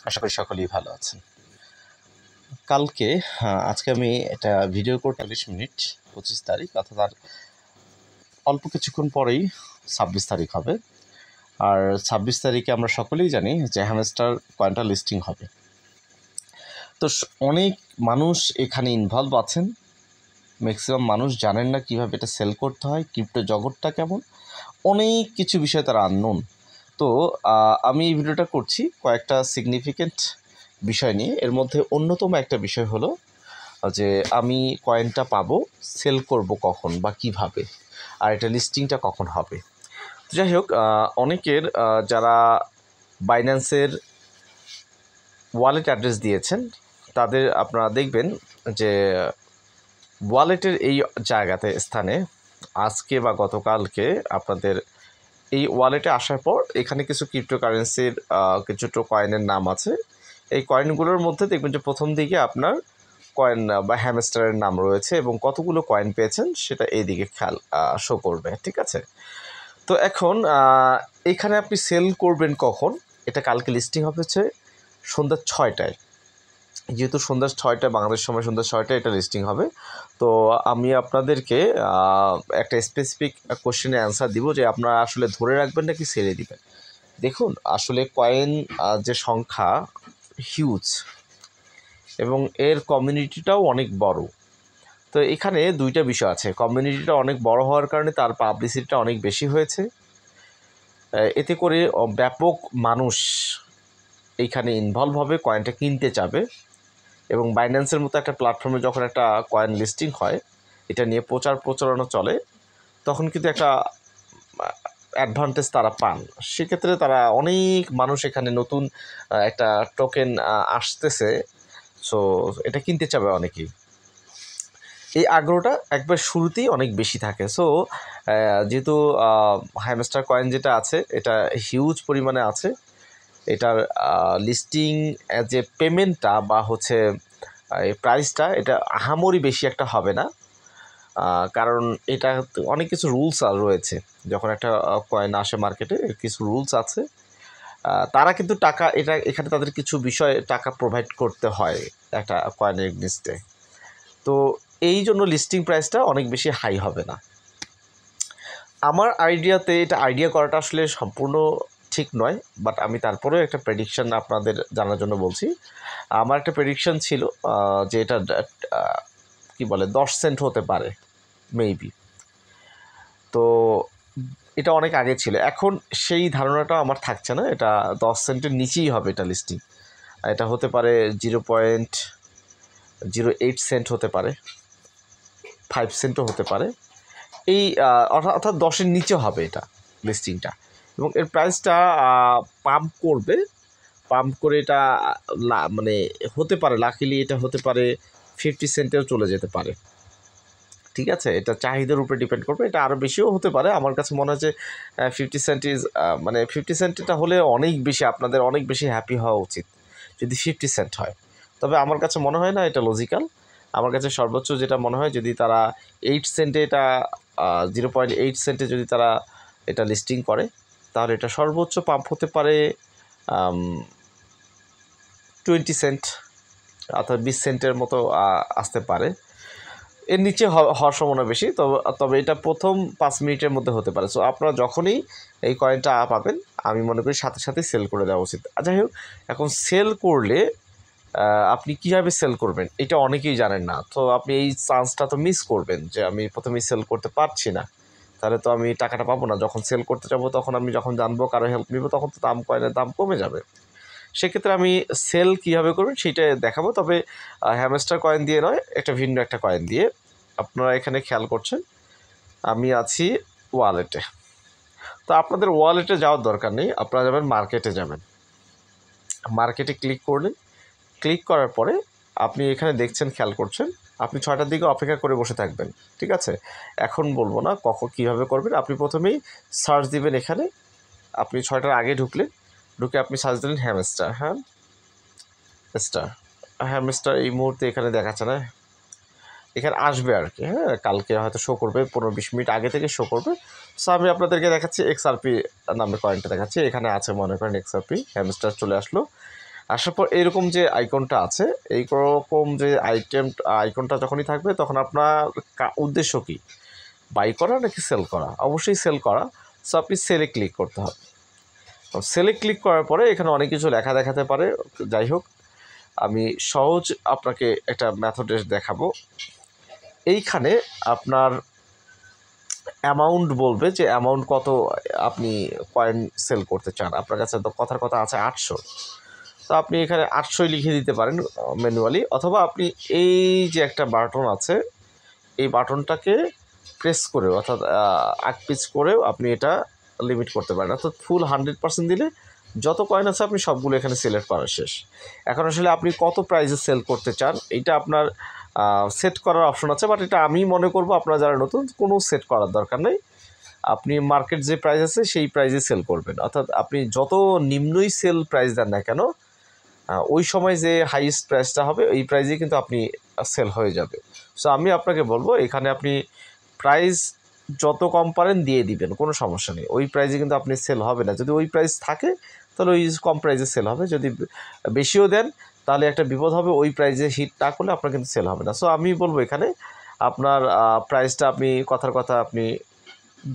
আশা করি সকলেই ভালো আছেন। কালকে আজকে আমি একটা ভিডিও করে 40 মিনিট 25 তারিখ অর্থাৎ আর অল্প কিছুক্ষণ পরেই 26 তারিখ হবে। আর 26 তারিখে আমরা সকলেই জানি যে হ্যামস্টার কয়েনটা লিস্টিং হবে। তো অনেক মানুষ এখানে ইনভলভ আছেন। ম্যাক্সিমাম মানুষ জানেন না কীভাবে এটা সেল করতে হয়, ক্রিপ্টো জগৎটা কেমন, অনেক কিছু বিষয় তারা আননোন। তো আমি এই ভিডিওটা করছি কয়েকটা সিগনিফিকেন্ট বিষয় নিয়ে। এর মধ্যে অন্যতম একটা বিষয় হলো যে আমি কয়েনটা পাবো, সেল করব কখন বা কিভাবে, আর এটা লিস্টিংটা কখন হবে। যাই হোক, অনেকের যারা বাইন্যান্সের ওয়ালেট অ্যাড্রেস দিয়েছেন তাদের আপনারা দেখবেন যে ওয়ালেটের এই জায়গাতে স্থানে আজকে বা গতকালকে আপনাদের এই ওয়ালেটে আসার পর এখানে কিছু ক্রিপ্টোকারেন্সির কিছু কয়েনের নাম আছে। এই কয়েনগুলোর মধ্যে দেখবেন যে প্রথম দিকে আপনার কয়েন বা হ্যামস্টারের নাম রয়েছে এবং কতগুলো কয়েন পেয়েছেন সেটা এইদিকে খেয়াল শো করবে, ঠিক আছে। তো এখন এখানে আপনি সেল করবেন কখন, এটা কালকে লিস্টিং হবে হচ্ছে সন্ধ্যা 6টায়। যেহেতু সন্ধ্যা 6টায় বাংলাদেশ সময় সন্ধ্যা 6টায় এটা লিস্টিং হবে। তো আমি আপনাদেরকে একটা স্পেসিফিক কোশ্চেনে অ্যান্সার দিব যে আপনারা আসলে ধরে রাখবেন নাকি ছেড়ে দিবেন। দেখুন, আসলে কয়েন যে সংখ্যা হিউজ এবং এর কমিউনিটিটাও অনেক বড়। তো এখানে দুইটা বিষয় আছে, কমিউনিটিটা অনেক বড় হওয়ার কারণে তার পাবলিসিটিটা অনেক বেশি হয়েছে, এতে করে ব্যাপক মানুষ এইখানে ইনভলভ হবে, কয়েনটা কিনতে চাবে। এবং বাইন্যান্সের মতো একটা প্ল্যাটফর্মে যখন একটা কয়েন লিস্টিং হয়, এটা নিয়ে প্রচারণা চলে, তখন কিন্তু একটা অ্যাডভান্টেজ তারা পান। সেক্ষেত্রে তারা অনেক মানুষ এখানে নতুন একটা টোকেন আসতেছে, সো এটা কিনতে চাবে অনেকেই। এই আগ্রহটা একবার শুরুতেই অনেক বেশি থাকে। সো যেহেতু হ্যামস্টার কয়েন যেটা আছে এটা হিউজ পরিমাণে আছে, এটার লিস্টিং যে পেমেন্টটা বা হচ্ছে এই প্রাইসটা এটা আহামরি বেশি একটা হবে না, কারণ এটা অনেক কিছু রুলস রয়েছে। যখন একটা কয়েন আসে মার্কেটে কিছু রুলস আছে, তারা কিন্তু টাকা এখানে তাদের কিছু বিষয় টাকা প্রোভাইড করতে হয় একটা কয়েনের এগেইনস্টে। তো এই জন্য লিস্টিং প্রাইসটা অনেক বেশি হাই হবে না। আমার আইডিয়াতে এটা আইডিয়া করাটা আসলে সম্পূর্ণ ঠিক নয়, বাট আমি তারপরেও একটা প্রেডিকশান আপনাদের জানার জন্য বলছি। আমার একটা প্রেডিকশান ছিল যে এটা কী বলে 10 সেন্ট হতে পারে মেবি। তো এটা অনেক আগে ছিল, এখন সেই ধারণাটা আমার থাকছে না। এটা 10 সেন্টের নিচেই হবে এটা লিস্টিং। এটা হতে পারে 0.08 সেন্ট হতে পারে, 5 সেন্টও হতে পারে। এই অর্থাৎ 10-এর নিচে হবে এটা লিস্টিংটা, এবং এর প্রাইসটা পাম্প করে এটা মানে হতে পারে, লাকিলি এটা হতে পারে 50 সেন্টেও চলে যেতে পারে, ঠিক আছে। এটা চাহিদার উপরে ডিপেন্ড করবে, এটা আরও বেশিও হতে পারে। আমার কাছে মনে হয় যে 50 সেন্ট মানে 50 সেন্টটা হলে অনেক বেশি, আপনাদের অনেক বেশি হ্যাপি হওয়া উচিত যদি 50 সেন্ট হয়। তবে আমার কাছে মনে হয় না এটা লজিক্যাল। আমার কাছে সর্বোচ্চ যেটা মনে হয়, যদি তারা 8 সেন্টে এটা 0.8 সেন্টে যদি তারা এটা লিস্টিং করে, তাহলে এটা সর্বোচ্চ পাম্প হতে পারে 20 সেন্ট অর্থাৎ 20 সেন্টের মতো আসতে পারে। এর নিচে হওয়ার সম্ভাবনা বেশি। তবে এটা প্রথম 5 মিনিটের মধ্যে হতে পারে। সো আপনারা যখনই এই কয়েনটা পাবেন, আমি মনে করি সাথে সাথেই সেল করে দেওয়া উচিত। যাই হোক, এখন সেল করলে আপনি কীভাবে সেল করবেন এটা অনেকেই জানেন না। তো আপনি এই চান্সটা তো মিস করবেন যে আমি প্রথমেই সেল করতে পারছি না, তাহলে তো আমি টাকাটা পাবো না। যখন সেল করতে যাবো, তখন আমি যখন জানবো, কারো হেল্প নিব, তখন তো কয়েনের দাম কমে যাবে। সেক্ষেত্রে আমি সেল কীভাবে করবেন সেইটা দেখাবো। তবে হ্যামস্টার কয়েন দিয়ে নয়, একটা ভিন্ন একটা কয়েন দিয়ে। আপনারা এখানে খেয়াল করছেন আমি আছি ওয়ালেটে। তো আপনাদের ওয়ালেটে যাওয়ার দরকার নেই, আপনারা যাবেন মার্কেটে যাবেন। মার্কেটে ক্লিক করলেন, ক্লিক করার পরে আপনি এখানে দেখছেন, খেয়াল করছেন, আপনি 6টার দিকে অপেক্ষা করে বসে থাকবেন, ঠিক আছে। এখন বলবো না কীভাবে করবেন। আপনি প্রথমেই সার্চ দিবেন এখানে। আপনি 6টার আগে ঢুকে আপনি সার্চ দিলেন হ্যামস্টার এই মুহূর্তে এখানে দেখাচ্ছে না, এখানে আসবে আর কি। হ্যাঁ, কালকে হয়তো শো করবে, 15-20 মিনিট আগে থেকে শো করবে। সো আমি আপনাদেরকে দেখাচ্ছি XRP নামে কয়েনটা দেখাচ্ছি। এখানে আছে, মনে করেন XRP হ্যামস্টার চলে আসলো। আসার পর এরকম যে আইকনটা আছে, এইরকম যে আইকনটা যখনই থাকবে তখন আপনার উদ্দেশ্য কী, বাই করা নাকি সেল করা? অবশ্যই সেল করা। সো আপনি সেলে ক্লিক করতে হবে। সেলে ক্লিক করার পরে এখানে অনেক কিছু লেখা দেখাতে পারে, যাই হোক আমি সহজ আপনাকে একটা মেথডে দেখাবো। এইখানে আপনার অ্যামাউন্ট বলবে যে অ্যামাউন্ট কত আপনি কয়েন সেল করতে চান। আপনার কাছে তো কথার কথা আছে 800, তো আপনি এখানে 800 লিখে দিতে পারেন ম্যানুয়ালি, অথবা আপনি এই যে একটা বাটন আছে এই বাটনটাকে প্রেস করেও অর্থাৎ আগ পিচ করেও আপনি এটা লিমিট করতে পারেন। অর্থাৎ ফুল 100% দিলে যত কয়েন আছে আপনি সবগুলো এখানে সিলেক্ট করা শেষ। এখন আসলে আপনি কত প্রাইসে সেল করতে চান এটা আপনার সেট করার অপশন আছে, বাট এটা আমি মনে করব আপনারা যারা নতুন কোনো সেট করার দরকার নেই। আপনি মার্কেট যে প্রাইস আছে সেই প্রাইসে সেল করবেন। অর্থাৎ আপনি যত নিম্নই সেল প্রাইস দেন না কেন, ওই সময় যে হাইয়েস্ট প্রাইসটা হবে ওই প্রাইসে কিন্তু আপনি সেল হয়ে যাবে। সো আমি আপনাকে বলবো এখানে আপনি প্রাইস যত কম পারেন দিয়ে দিবেন, কোনো সমস্যা নেই। ওই প্রাইসে কিন্তু আপনি সেল হবে না। যদি ওই প্রাইস থাকে তাহলে ওই কম প্রাইসে সেল হবে, যদি বেশিও দেন তাহলে একটা বিপদ হবে, ওই প্রাইসে হিট না করলে আপনার কিন্তু সেল হবে না। সো আমি বলবো এখানে আপনার প্রাইসটা আপনি কথার কথা আপনি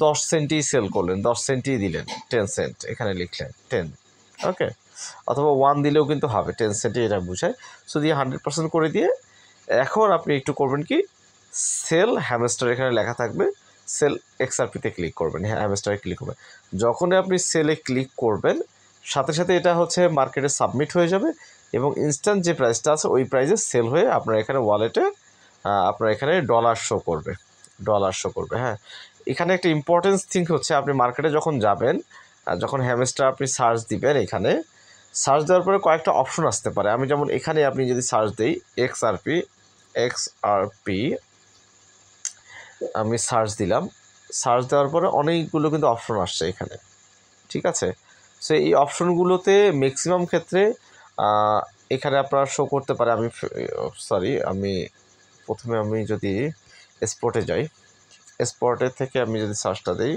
10 সেন্টই সেল করলেন, 10 সেন্টই দিলেন, 10 সেন্ট এখানে লিখলেন 10, ওকে, অথবা 1 দিলেও কিন্তু হবে, 10 সেন্টই এটা বোঝায়। সো দিয়ে 100% করে দিয়ে এখন আপনি একটু করবেন কি, সেল হ্যামস্টার এখানে লেখা থাকবে, সেল এক্সআরপিতে ক্লিক করবেন, হ্যাঁ হ্যামস্টারে ক্লিক করবেন। যখনই আপনি সেলে ক্লিক করবেন সাথে সাথে এটা হচ্ছে মার্কেটে সাবমিট হয়ে যাবে এবং ইনস্ট্যান্ট যে প্রাইসটা আছে ওই প্রাইসে সেল হয়ে আপনার এখানে ওয়ালেটে আপনার এখানে ডলার শো করবে। হ্যাঁ, এখানে একটা ইম্পর্টেন্স থিং হচ্ছে আপনি মার্কেটে যখন যাবেন, যখন হ্যামস্টার আপনি সার্চ দিবেন, এখানে সার্চ দেওয়ার পরে কয়েকটা অপশন আসতে পারে। আমি যেমন এখানে আপনি যদি সার্চ দিই এক্সআরপি আমি সার্চ দিলাম, সার্চ দেওয়ার পরে অনেকগুলো কিন্তু অপশন আসছে এখানে, ঠিক আছে। সো এই অপশনগুলোতে ম্যাক্সিমাম ক্ষেত্রে এখানে আপনারা শো করতে পারে। আমি প্রথমে আমি যদি স্পটে যাই, স্পটের থেকে আমি যদি সার্চটা দিই,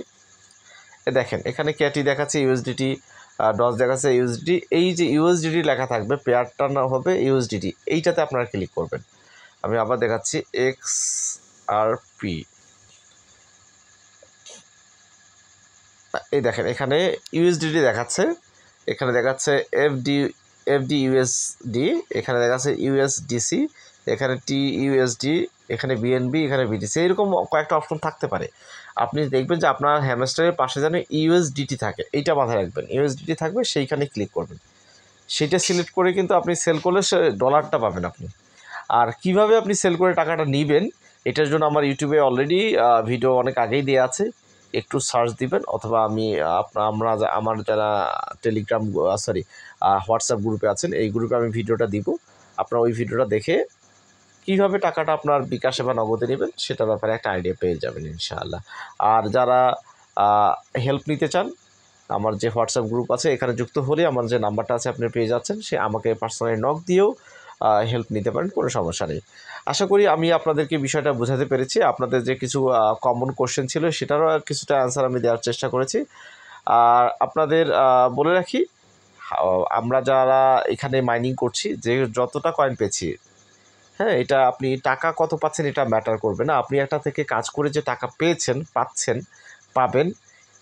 দেখেন এখানে ক্যাটি দেখাচ্ছে, ইউএসডিটি ডস দেখাচ্ছে, ইউএসডি, এই যে ইউএসডিটি লেখা থাকবে পেয়ারটা না হবে ইউএসডিটি, এইটাতে আপনারা ক্লিক করবেন। আমি আবার দেখাচ্ছি এক্সআরপি, এই দেখেন এখানে ইউএসডিটি দেখাচ্ছে, এখানে দেখাচ্ছে এফডি ইউএসডি, এখানে দেখাচ্ছে ইউএসডিসি, এখানে টিইউএসডি, এখানে বিএনবি, এখানে বিটিসি, এরকম কয়েকটা অপশন থাকতে পারে। আপনি দেখবেন যে আপনার হ্যামস্টারের পাশে যেন ইউএসডিটি থাকে, এইটা মাথায় রাখবেন, ইউএসডিটি থাকবে সেইখানে ক্লিক করবেন। সেইটা সিলেক্ট করে কিন্তু আপনি সেল করলে সে ডলারটা পাবেন আপনি। আর কিভাবে আপনি সেল করে টাকাটা নেবেন এটার জন্য আমার ইউটিউবে অলরেডি ভিডিও অনেক আগেই দেওয়া আছে, একটু সার্চ দিবেন, অথবা আমার যারা টেলিগ্রাম হোয়াটসঅ্যাপ গ্রুপে আছেন এই গ্রুপে আমি ভিডিওটা দিব, আপনারা ওই ভিডিওটা দেখে কীভাবে টাকাটা আপনার বিকাশে বা নগদে নেবেন সেটার ব্যাপারে একটা আইডিয়া পেয়ে যাবেন ইনশাআল্লাহ। আর যারা হেল্প নিতে চান, আমার যে হোয়াটসঅ্যাপ গ্রুপ আছে এখানে যুক্ত হলে আমার যে নাম্বারটা আছে আপনি পেয়ে যাচ্ছেন, সে আমাকে পার্সোনালি নক দিয়েও হেল্প নিতে পারেন, কোনো সমস্যা নেই। আশা করি আমি আপনাদেরকে বিষয়টা বোঝাতে পেরেছি। আপনাদের যে কিছু কমন কোশ্চেন ছিল সেটারও কিছুটা অ্যান্সার আমি দেওয়ার চেষ্টা করেছি। আর আপনাদের বলে রাখি, আমরা যারা এখানে মাইনিং করছি যে যতটা কয়েন পেয়েছি, হ্যাঁ, এটা আপনি টাকা কত পাচ্ছেন এটা ম্যাটার করবে না। আপনি একটা থেকে কাজ করে যে টাকা পাবেন,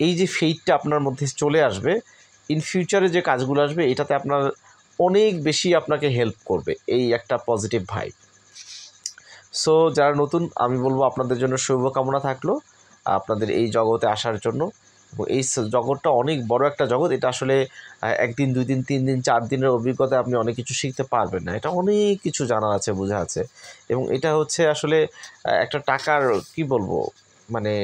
এই যে ফেইটটা আপনার মধ্যে চলে আসবে, ইন ফিউচারে যে কাজগুলো আসবে এটাতে আপনার অনেক বেশি আপনাকে হেল্প করবে, এই একটা পজিটিভ ভাইব। সো যারা নতুন আমি বলবো আপনাদের জন্য শুভকামনা থাকলো আপনাদের এই জগতে আসার জন্য। এবং এই জগৎটা অনেক বড় একটা জগৎ, এটা আসলে একদিন 2 দিন 3 দিন 4 দিনের অভিজ্ঞতায় আপনি অনেক কিছু শিখতে পারবেন না, এটা অনেক কিছু জানা আছে, বোঝা আছে। এবং এটা হচ্ছে আসলে একটা টাকার কি বলবো, মানে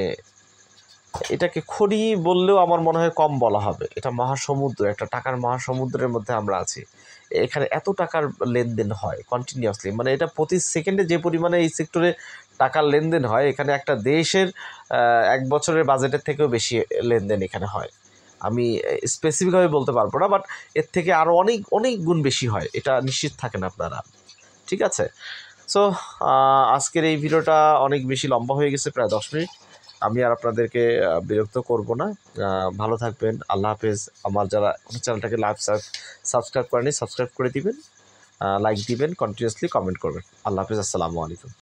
এটাকে খনি বললেও আমার মনে হয় কম বলা হবে। এটা মহাসমুদ্র, একটা টাকার মহাসমুদ্রের মধ্যে আমরা আছি। এখানে এত টাকার লেনদেন হয় কন্টিনিউয়াসলি, মানে এটা প্রতি সেকেন্ডে যে পরিমাণে এই সেক্টরে টাকার লেনদেন হয়, এখানে একটা দেশের 1 বছরের বাজেটের থেকেও বেশি লেনদেন এখানে হয়। আমি স্পেসিফিকভাবে বলতে পারবো না, বাট এর থেকে আরও অনেক অনেক গুণ বেশি হয়, এটা নিশ্চিত থাকেন আপনারা, ঠিক আছে। সো আজকের এই ভিডিওটা অনেক বেশি লম্বা হয়ে গেছে, প্রায় 10 মিনিট। আমি আর আপনাদেরকে বিরক্ত করব না। ভালো থাকবেন। আল্লাহ হাফেজ। আমার যারা চ্যানেলটাকে সাবস্ক্রাইব করেনি সাবস্ক্রাইব করে দিবেন, লাইক দিবেন, কন্টিনিউয়াসলি কমেন্ট করবেন। আল্লাহ হাফেজ। আসসালামু আলাইকুম।